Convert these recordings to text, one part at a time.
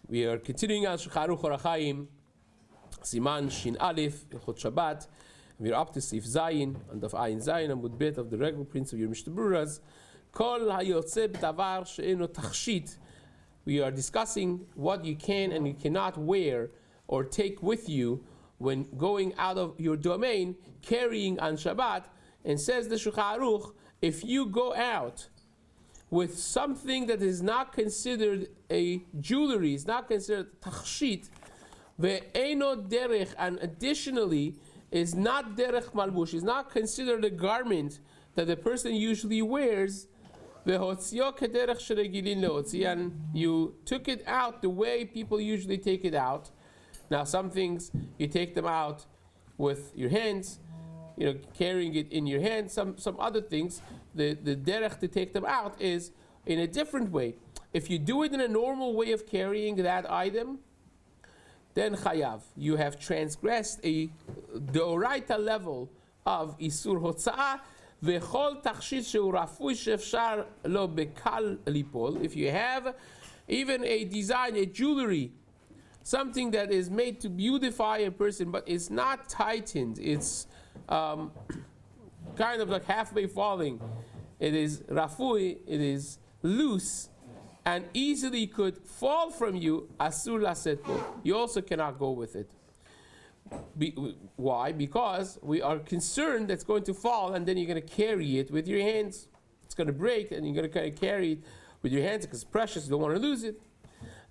We are continuing on Shulchan Aruch Orach Chaim, Siman Shin Aleph, Ilchot Shabbat. We are up to Seif Zayin, and of Ayin Zayin, and with bit of the regular prince of your Mishna Beruras. Kol hayotze b'davar she'eno tachshit. We are discussing what you can and you cannot wear or take with you when going out of your domain, carrying on Shabbat. And says the Shulchan Aruch, if you go out with something that is not considered a jewelry, is not considered tachshit, ve'eno derech, and additionally is not derech malbush, is not considered a garment that the person usually wears, ve'hotzio kederech sheregilin leotzi, and you took it out the way people usually take it out. Now some things you take them out with your hands, carrying it in your hand. Some other things, the derech to take them out is in a different way. If you do it in a normal way of carrying that item, then chayav, you have transgressed a deoraita level of isur hotza'ah. V'chol tachshit she'u rafui she'efshar lo bekal lipol. If you have even a design, a jewelry, something that is made to beautify a person, but it's not tightened, it's kind of like halfway falling. It is rafui, it is loose, and easily could fall from you. Asur laset bo. You also cannot go with it. Why? Because we are concerned that it's going to fall, and then you're going to carry it with your hands. It's going to break, and you're going to kind of carry it with your hands because it's precious. You don't want to lose it.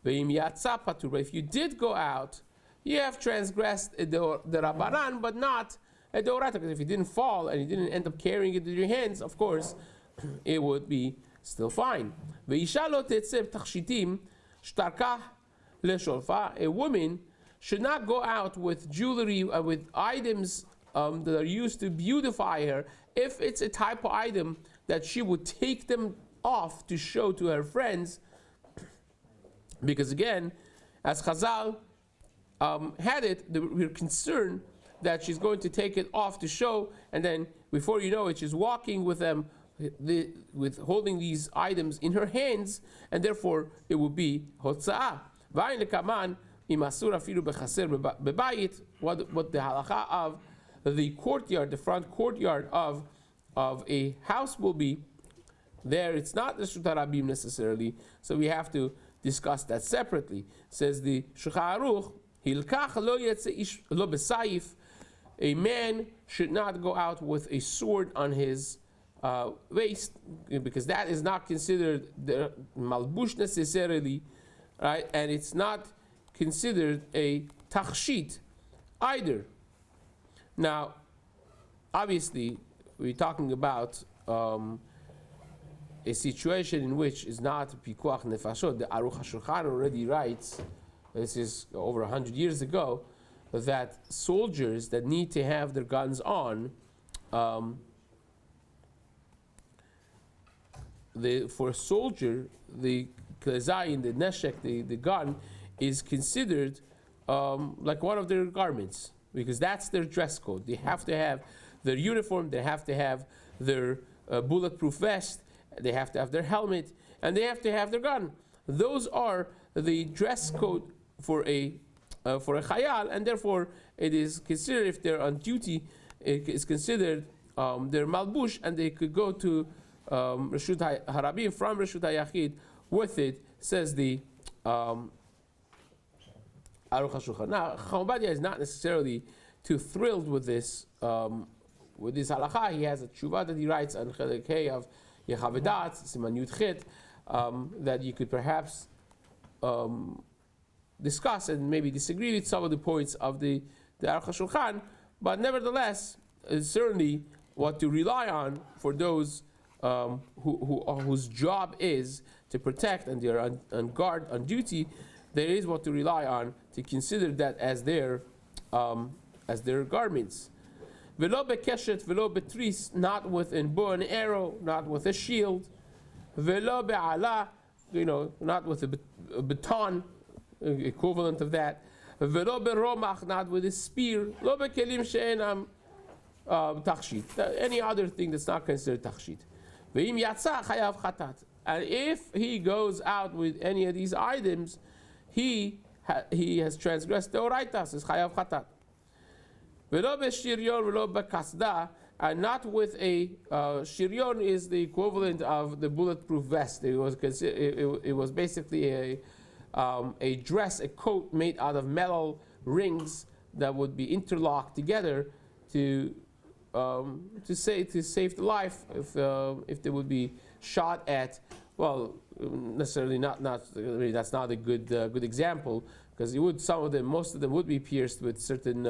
But if you did go out, you have transgressed the Rabbanan, but not a Deorata, because if you didn't fall and you didn't end up carrying it with your hands, of course, it would be still fine. A woman should not go out with jewelry, with items that are used to beautify her, if it's a type of item that she would take them off to show to her friends. Because again, as Chazal had it, we're concerned that she's going to take it off to show, and then before you know it, she's walking with them, with holding these items in her hands, and therefore it will be hotza'ah. What the halacha of the courtyard, the front courtyard of a house will be, there it's not the Shut HaRabim necessarily, so we have to discuss that separately. Says the Shulchan Aruch, Hilkach lo yetze ish lo b'Seif. A man should not go out with a sword on his waist, because that is not considered the malbush necessarily, right? And it's not considered a tachshit either. Now, obviously, we're talking about a situation in which is not pikuach nefashot. The Aruch HaShulchan already writes, this is over 100 years ago, that soldiers that need to have their guns on, for a soldier, the klezayin, the neshek, the gun, is considered like one of their garments, because that's their dress code. They have to have their uniform, they have to have their bulletproof vest, they have to have their helmet, and they have to have their gun. Those are the dress code for a chayal, and therefore it is considered, if they're on duty, it is considered their malbush, and they could go to Reshut HaRabim from Reshut HaYachid with it, says the Aruch HaShulchan. Now, Chacham is not necessarily too thrilled with this halacha. He has a tshuva that he writes on Chelek of Yechavedat, Siman Yud Chet, that you could perhaps discuss and maybe disagree with some of the points of the Aruch HaShulchan, but nevertheless, it's certainly what to rely on for those whose job is to protect and they're on guard, on duty. There is what to rely on to consider that as their garments. Velo bekeshet, velo betris, not with a bow and arrow, not with a shield. Velo be'ala, not with a baton, equivalent of that. Velo beromach, not with a spear. Lo bekelim she'enam tachshit. Any other thing that's not considered tachshit. Ve'im yatsa chayav chatat. And if he goes out with any of these items, he has transgressed the oraitas, is chayav chatat. Velo b'shiryon velo b'kasda, and not with a shiryon is the equivalent of the bulletproof vest. It was basically a dress, a coat made out of metal rings that would be interlocked together to save the life if they would be shot at. Well, necessarily not. I mean, that's not a good example, because most of them would be pierced with certain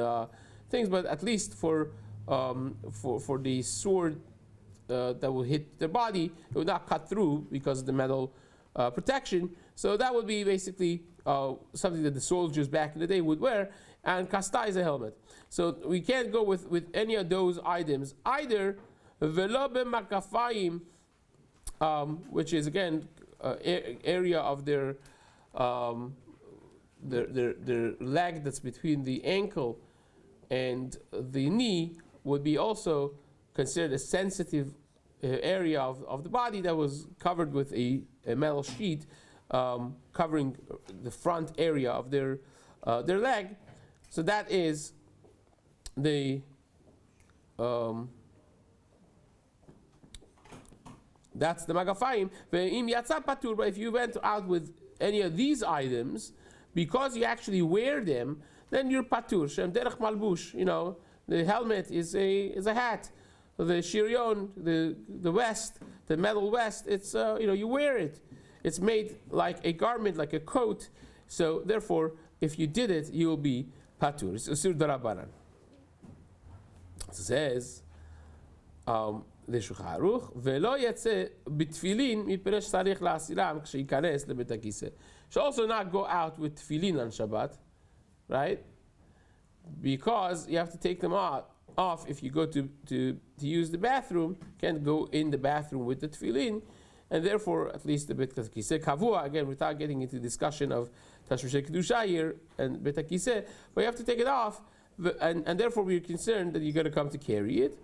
things, but at least for the sword that will hit their body, it would not cut through because of the metal protection. So that would be basically something that the soldiers back in the day would wear, and kasta is a helmet. So we can't go with any of those items either. Velo b'makafayim, which is again area of their leg that's between the ankle and the knee, would be also considered a sensitive area of the body that was covered with a metal sheet covering the front area of their leg. So that is the that's the magafayim. But if you went out with any of these items, because you actually wear them, then you're patur. Shem derech malbush. You know, the helmet is a hat. The shiryon, the vest, the metal vest, it's you wear it. It's made like a garment, like a coat. So therefore, if you did it, you will be patur. It's usur darabanan. It says the Shulchan Aruch, velo yetze b'tfilin miperesh tzarich la'asiram k'sheikanes lebet hakiseh. Should also not go out with tefillin on Shabbat, right? Because you have to take them off if you go to use the bathroom. You can't go in the bathroom with the tefillin, and therefore, at least the bet hakiseh kavua, again, without getting into discussion of tashmish kedusha here and bet hakiseh, but you have to take it off, and therefore we're concerned that you're going to come to carry it.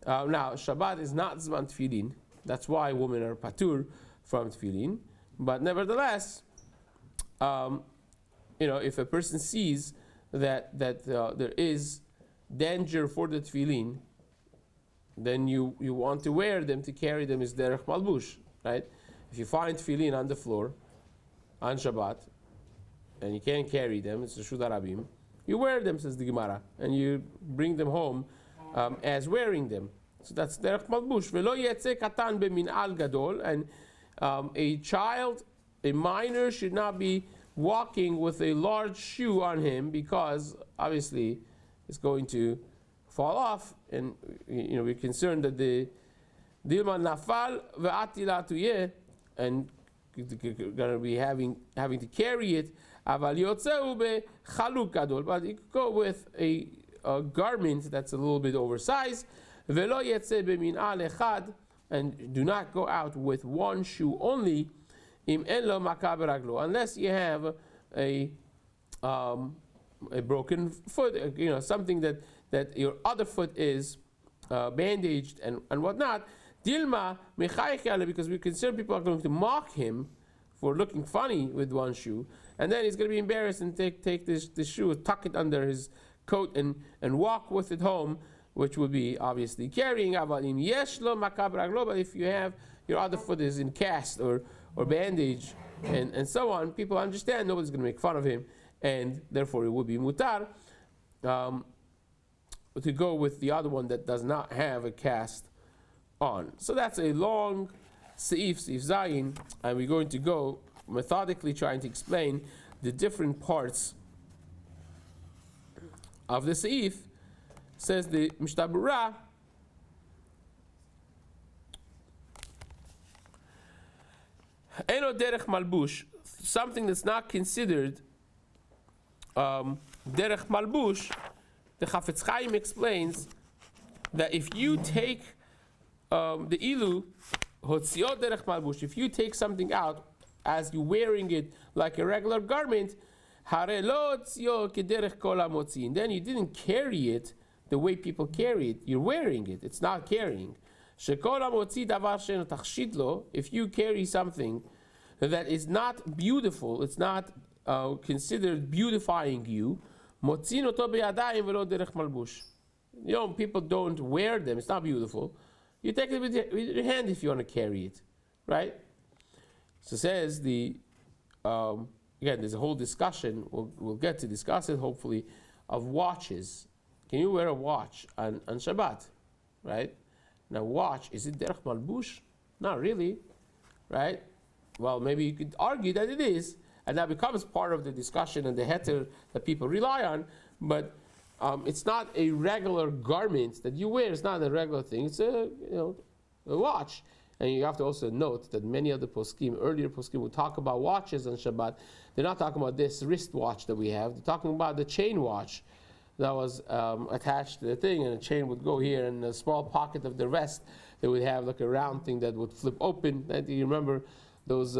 Now, Shabbat is not zman tefillin. That's why women are patur from tefillin. But nevertheless, if a person sees that there is danger for the tefillin, then you want to wear them, to carry them, is derech malbush, right? If you find tefillin on the floor on Shabbat and you can't carry them, it's a Reshut Harabim, you wear them, says the Gemara, and you bring them home as wearing them. So that's derech malbush. Velo yetze katan b'min'al gadol, and a child, a minor, should not be walking with a large shoe on him, because obviously it's going to fall off, and we're concerned that the dilma nafal ve'atila tuyeh, and going to be having to carry it. Aval yotzeu bechaluk gadol, but you could go with a garment that's a little bit oversized. Velo yetze b'min'al echad, and do not go out with one shoe only. Im en lo makah beraglo, unless you have a broken foot, something that your other foot is bandaged and whatnot. Dilma mechayich, because we're concerned people are going to mock him for looking funny with one shoe, and then he's going to be embarrassed and take this shoe, tuck it under his coat and walk with it home, which would be obviously carrying. But if you have your other foot is in cast or bandage and so on, people understand nobody's going to make fun of him, and therefore it would be mutar to go with the other one that does not have a cast on. So that's a long Seif Zayin, and we're going to go methodically trying to explain the different parts of the Seif. Says the Mishna Berura, Eno derech malbush, something that's not considered derech malbush. The Chafetz Chaim explains that if you take the ilu hotziot derech malbush, if you take something out as you wearing it like a regular garment, hare lo hotzio kederech kol hamotzin, then you didn't carry it the way people carry it. You're wearing it. It's not carrying. Shekol hamotzi davar she'eno tachshit lo, if you carry something that is not beautiful, it's not considered beautifying you. Motzin oto beyadayim velo derech malbush. People don't wear them. It's not beautiful. You take it with your hand if you want to carry it, right? So says again, there's a whole discussion. We'll get to discuss it hopefully of watches. Can you wear a watch on Shabbat, right? Now, watch, is it derech malbush? Not really, right? Well, maybe you could argue that it is, and that becomes part of the discussion and the heter that people rely on, but it's not a regular garment that you wear. It's not a regular thing. It's a watch. And you have to also note that many of the poskim, earlier poskim, would talk about watches on Shabbat. They're not talking about this wristwatch that we have. They're talking about the chain watch that was attached to the thing, and the chain would go here, and a small pocket of the rest, they would have like a round thing that would flip open. And you remember those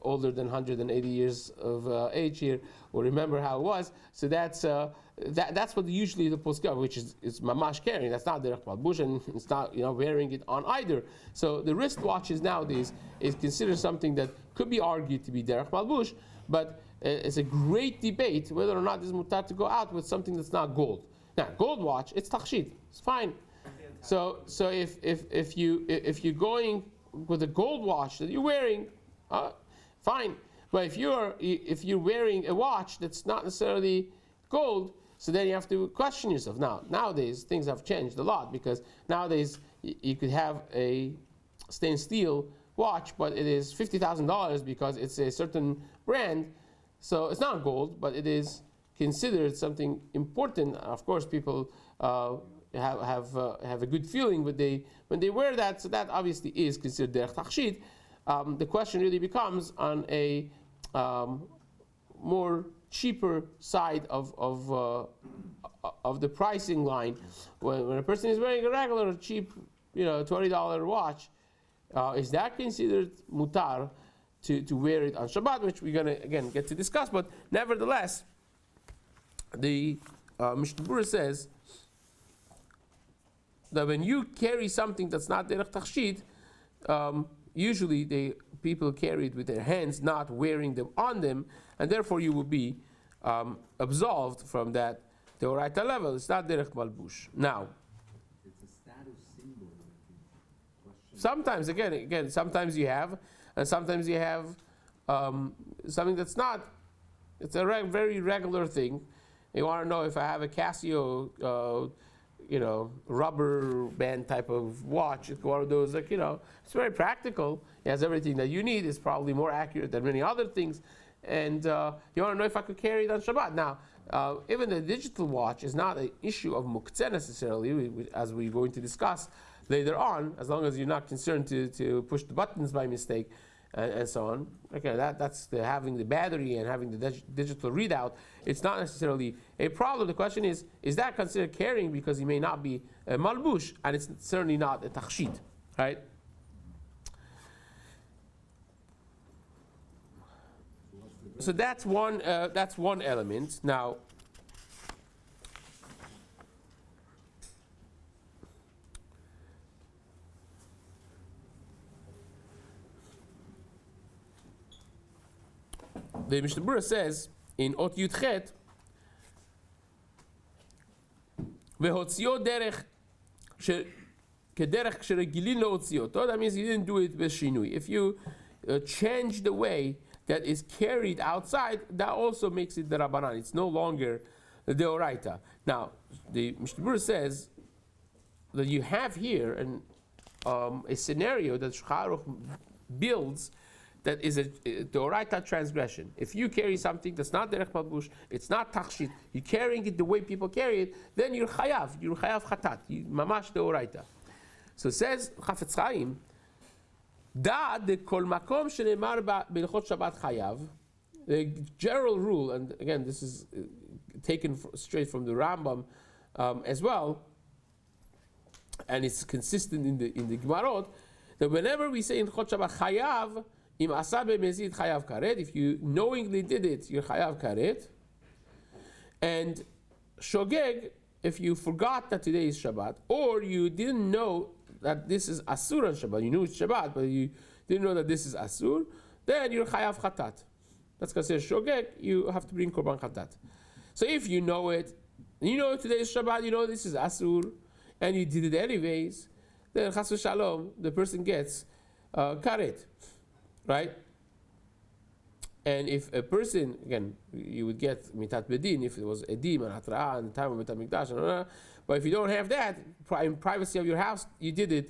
older than 180 years of age here will remember how it was. So that's what usually the post got, which is mamash carrying. That's not derech malbush, and it's not wearing it on either. So the wristwatches nowadays is considered something that could be argued to be derech malbush, but it's a great debate whether or not this mutar to go out with something that's not gold. Now, gold watch, it's tachshit, it's fine. So if you're going with a gold watch that you're wearing, fine. But if you're wearing a watch that's not necessarily gold, so then you have to question yourself. Now, nowadays things have changed a lot, because nowadays you could have a stainless steel watch, but it is $50,000 because it's a certain brand. So it's not gold, but it is considered something important. Of course, people have a good feeling when they wear that. So that obviously is considered derech tachshit. The question really becomes on a more cheaper side of the pricing line. When a person is wearing a regular cheap, $20 watch, is that considered mutar to wear it on Shabbat, which we're going to again get to discuss. But nevertheless, the Mishna Berura says that when you carry something that's not derech tachshit, usually people carry it with their hands, not wearing them on them, and therefore you will be absolved from that deoraita level. It's not derech malbush. Now, it's a status symbol. Sometimes, again, sometimes you have, and sometimes you have something that's not. It's a very regular thing. You want to know if I have a Casio, rubber band type of watch. It's one of those, it's very practical. It has everything that you need. It's probably more accurate than many other things. And you want to know if I could carry it on Shabbat. Now, even the digital watch is not an issue of muktzeh necessarily, as we're going to discuss later on, as long as you're not concerned to push the buttons by mistake and so on. Okay, that's having the battery and having the digital readout. It's not necessarily a problem. The question is that considered carrying, because it may not be a malbush, and it's certainly not a tachshit, right? So that's one element. Now, the Mishna Berura says in Ot Yudchet, "Vehotzio derech kederech sheregilin leotzioto." That means you didn't do it b'shinui. If you change the way that is carried outside, that also makes it the Rabbanan. It's no longer the Deoraita. Now, the Mishna Berura says that you have here a scenario that Shulchan Aruch builds that is a Deoraita transgression. If you carry something that's not derech malbush, it's not tachshit, you're carrying it the way people carry it, then you're chayav chatat, mamash Deoraita. So says Chafetz Chaim, da de kol makom shenemar b'ilchot Shabbat chayav. The general rule, and again this is taken straight from the Rambam as well, and it's consistent in the Gemarot, that whenever we say in Ilchot Shabbat chayav, im asa b'mezid chayav karet, if you knowingly did it, you're chayav karet. And shogeg, if you forgot that today is Shabbat, or you didn't know that this is asur on Shabbat, you knew it's Shabbat, but you didn't know that this is asur, then you're chayav chatat. that's considered shogeg, you have to bring korban chatat. So if you know it, today is Shabbat, you know this is asur, and you did it anyways, then chas v'shalom, the person gets karet, right? And if a person, again, you would get mitat bedin if it was edim and hatra'ah in the time of Beit HaMikdash, but if you don't have that, in privacy of your house, you did it,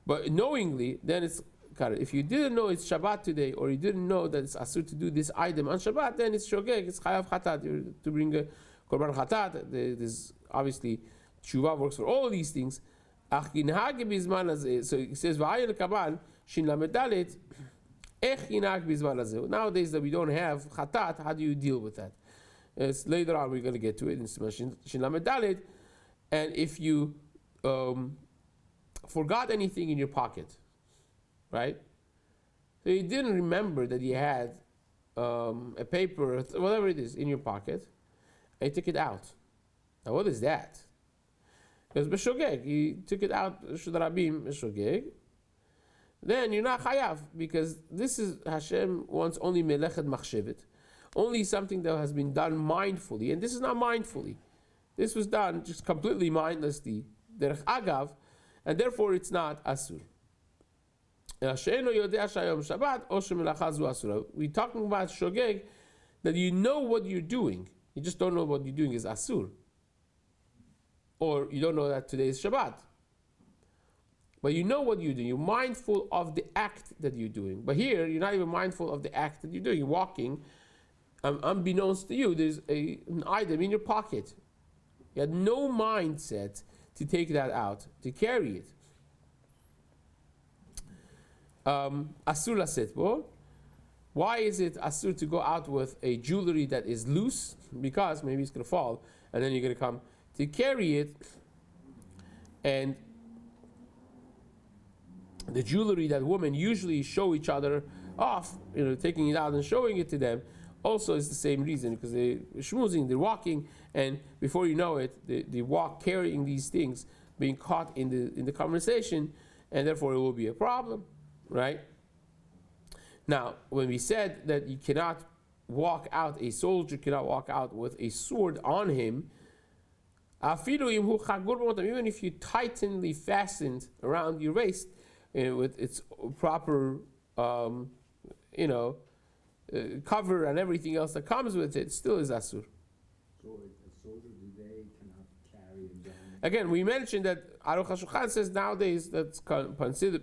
but knowingly, then it's karet. If you didn't know it's Shabbat today, or you didn't know that it's asur to do this item on Shabbat, then it's shogeg, it's chayav chatat, to bring a korban chatat. There's obviously tshuva works for all these things. So it says v'ayel kaban shin lamed dalet. Nowadays that we don't have chatat, how do you deal with that? Later on we're going to get to it in Shin Lamed Dalet. And if you forgot anything in your pocket, right? So you didn't remember that you had a paper, whatever it is, in your pocket, and you took it out. Now what is that? Because b'shogeg, you took it out, Rabim b'shogeg. Then you're not chayav, because this is Hashem wants only melechet machshevet, only something that has been done mindfully, and this is not mindfully. This was done just completely mindlessly, derech agav, and therefore it's not asur. We're talking about shogeg, that you know what you're doing, you just don't know what you're doing is asur, or you don't know that today is Shabbat. But you know what you're doing. You're mindful of the act that you're doing. But here, you're not even mindful of the act that you're doing. You're walking. Unbeknownst to you, there's an item in your pocket. You had no mindset to take that out, to carry it. Asur laset bo. Why is it asur to go out with a jewelry that is loose? Because maybe it's going to fall, and then you're going to come to carry it, and the jewelry that women usually show each other off, taking it out and showing it to them, also is the same reason, because they're schmoozing, they're walking, and before you know it, they walk carrying these things, being caught in the conversation, and therefore it will be a problem, right? Now, when we said that you cannot walk out, a soldier cannot walk out with a sword on him, even if you tightenly fastened around your waist, with its proper, cover and everything else that comes with it, still is asur. So a soldier today cannot carry him down. Again, we mentioned that Aruch HaShulchan says nowadays that's considered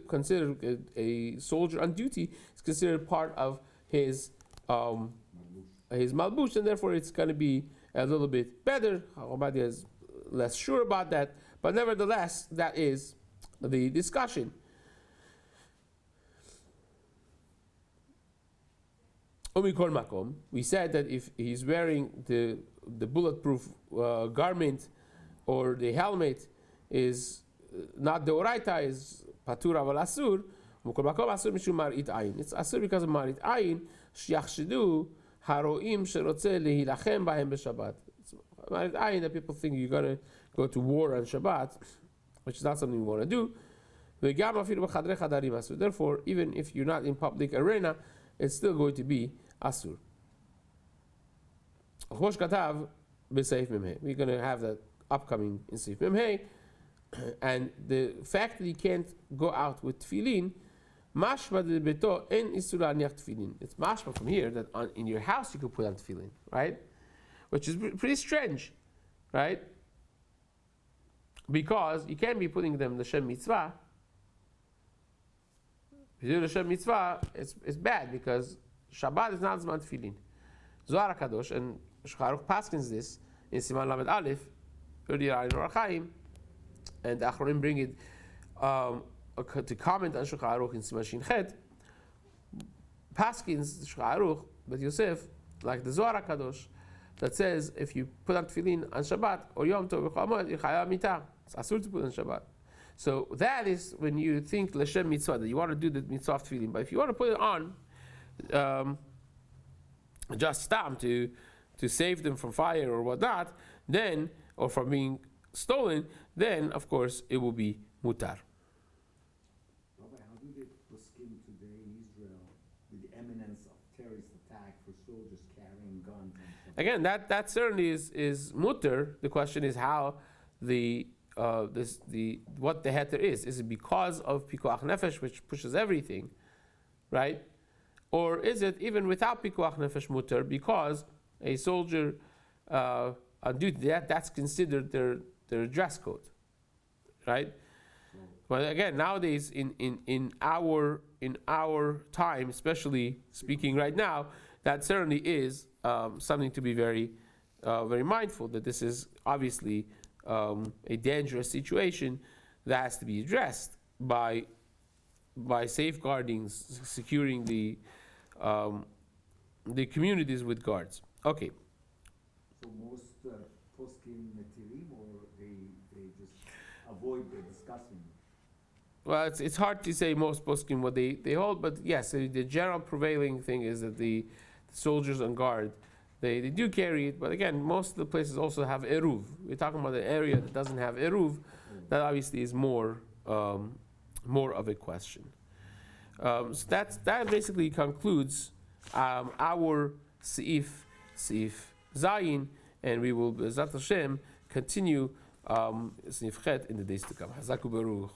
a soldier on duty is considered part of his malbush, and therefore it's going to be a little bit better. Obadiah is less sure about that, but nevertheless, that is the discussion. We said that if he's wearing the bulletproof garment or the helmet is not the oraita, is patur aval asur, it's asur because of marit ayin, shiachshidu haroim sherotze lehilachem bahem b'Shabbat. Marit ayin, that people think you're going to go to war on Shabbat, which is not something you want to do. Therefore, even if you're not in public arena, it's still going to be asur. We're going to have that upcoming in Seif Memhei, and the fact that you can't go out with tefillin, mashma de beto en isur aniach tefillin. It's mashma from here that in your house you could put on tefillin, right? Which is pretty strange, right? Because you can't be putting them l'shem mitzvah. If you do l'shem mitzvah, it's bad, because Shabbat is not zman tefillin. Zohar HaKadosh and Shulchan Aruch paskins this in Siman Lamed Aleph, earlier in Orach Chaim, and the Achronim bring it to comment on Shulchan Aruch in Siman Shin Chet. Paskins Shulchan Aruch, but Yosef, like the Zohar HaKadosh, that says if you put on tefillin on Shabbat or Yom Tov or Chol you're chayav mitah. It's asur to put on Shabbat. So that is when you think l'shem mitzvah, that you want to do the mitzvah of tefillin. But if you want to put it on, just stam to save them from fire or whatnot, then, or from being stolen, then of course it will be mutar. Rabbi, how do they poskim today in Israel with the eminence of terrorist attack for soldiers again, that certainly is mutter. The question is how what the heter is. Is it because of pikuach nefesh, which pushes everything, right? Or is it even without pikuach nefesh mutter, because a soldier on duty, that's considered their dress code, right? But again, nowadays in our time, especially speaking right now, that certainly is something to be very very mindful, that this is obviously a dangerous situation that has to be addressed by safeguarding, securing the communities with guards. Okay. So most poskim metirim, or they just avoid the discussing? Well, it's hard to say most poskim what they hold, but yes, the general prevailing thing is that the soldiers on guard, they do carry it, but again, most of the places also have eruv. We're talking about an area that doesn't have eruv, that obviously is more of a question. So that basically concludes our Seif Zayin, and we will, B'ezrat Hashem, continue Seif Chet in the days to come. Hazaku Baruch.